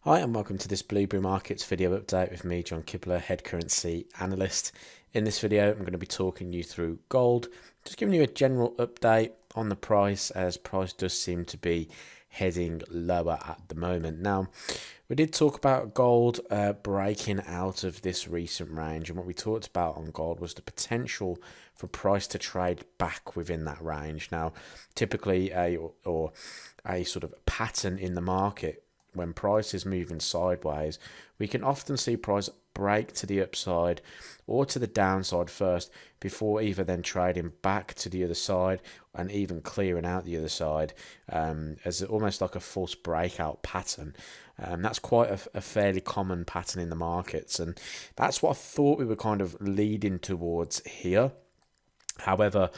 Hi and welcome to this Blueberry Markets video update with me, John Kibler, head currency analyst. In this video, I'm going to be talking you through gold, just giving you a general update on the price, as price does seem to be heading lower at the moment. Now, we did talk about gold breaking out of this recent range, and what we talked about on gold was the potential for price to trade back within that range. Now, typically a sort of pattern in the market, when price is moving sideways, we can often see price break to the upside or to the downside first before either then trading back to the other side and even clearing out the other side, as almost like a false breakout pattern. That's quite a fairly common pattern in the markets, and that's what I thought we were kind of leading towards here. However,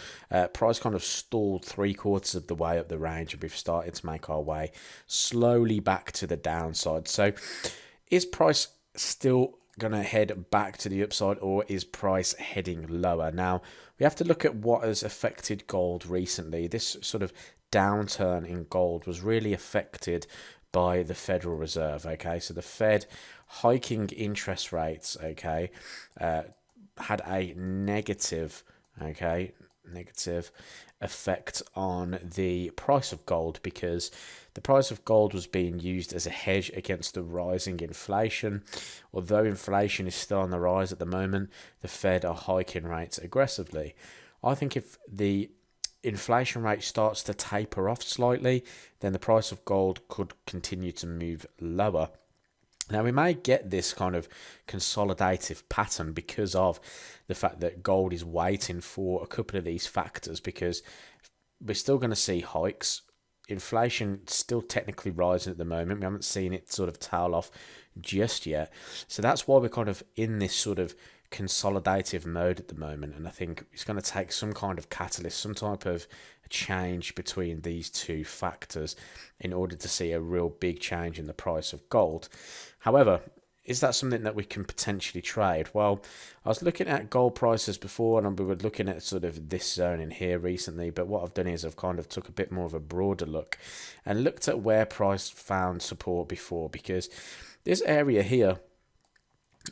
price kind of stalled 3/4 of the way up the range, and we've started to make our way slowly back to the downside. So is price still going to head back to the upside, or is price heading lower? Now, we have to look at what has affected gold recently. This sort of downturn in gold was really affected by the Federal Reserve, okay? So the Fed hiking interest rates, okay, had a negative effect on the price of gold, because the price of gold was being used as a hedge against the rising inflation. Although inflation is still on the rise at the moment, the Fed are hiking rates aggressively. I think if the inflation rate starts to taper off slightly, then the price of gold could continue to move lower. Now, we may get this kind of consolidative pattern because of the fact that gold is waiting for a couple of these factors, because we're still going to see hikes. Inflation still technically rising at the moment. We haven't seen it sort of tail off just yet. So that's why we're kind of in this sort of consolidative mode at the moment. And I think it's going to take some kind of catalyst, some type of change between these two factors in order to see a real big change in the price of gold. However, is that something that we can potentially trade? Well, I was looking at gold prices before, and we were looking at sort of this zone in here recently, but what I've done is I've kind of took a bit more of a broader look and looked at where price found support before, because this area here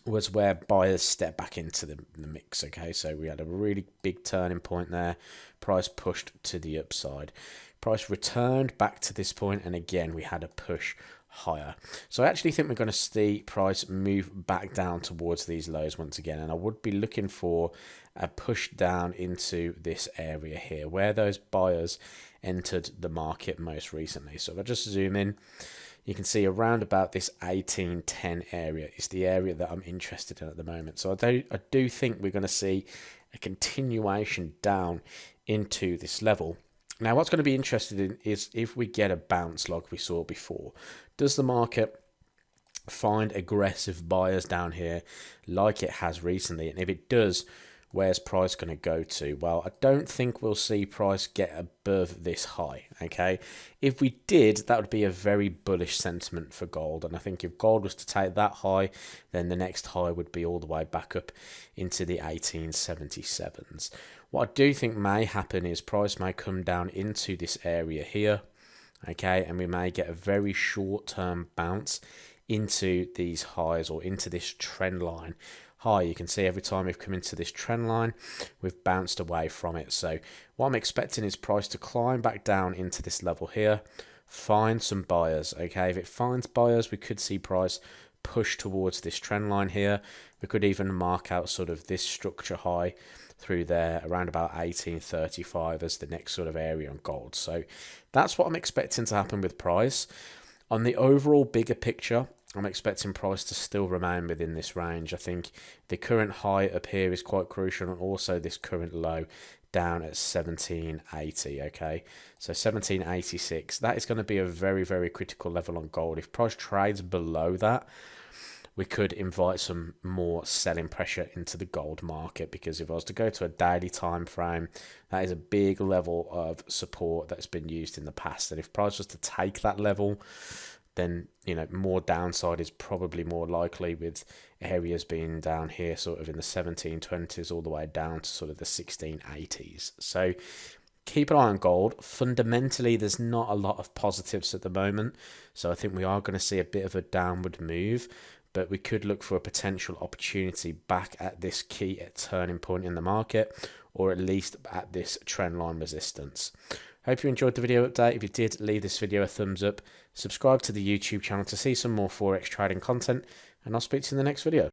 was where buyers stepped back into the mix, okay? So we had a really big turning point there. Price pushed to the upside. Price returned back to this point, and again, we had a push higher. So I actually think we're going to see price move back down towards these lows once again, and I would be looking for a push down into this area here where those buyers entered the market most recently. So if I just zoom in, you can see around about this 1810 area is the area that I'm interested in at the moment. So I do think we're going to see a continuation down into this level. Now, what's going to be interested in is if we get a bounce like we saw before. Does the market find aggressive buyers down here like it has recently? And if it does, where's price going to go to? Well, I don't think we'll see price get above this high, okay? If we did, that would be a very bullish sentiment for gold. And I think if gold was to take that high, then the next high would be all the way back up into the 1877s. What I do think may happen is price may come down into this area here, okay? And we may get a very short-term bounce into these highs or into this trend line high. You can see every time we've come into this trend line, we've bounced away from it. So what I'm expecting is price to climb back down into this level here, find some buyers, okay? If it finds buyers, we could see price push towards this trend line here. We could even mark out sort of this structure high through there around about 1835 as the next sort of area on gold. So that's what I'm expecting to happen with price. On the overall bigger picture, I'm expecting price to still remain within this range. I think the current high up here is quite crucial, and also this current low down at 1780, okay? So 1786, that is going to be a very, very critical level on gold. If price trades below that, we could invite some more selling pressure into the gold market, because if I was to go to a daily time frame, that is a big level of support that's been used in the past. And if price was to take that level, then, you know, more downside is probably more likely, with areas being down here sort of in the 1720s all the way down to sort of the 1680s. So keep an eye on gold. Fundamentally, there's not a lot of positives at the moment, so I think we are going to see a bit of a downward move, but we could look for a potential opportunity back at this key turning point in the market, or at least at this trend line resistance. Hope you enjoyed the video update. If you did, leave this video a thumbs up, subscribe to the YouTube channel to see some more Forex trading content, and I'll speak to you in the next video.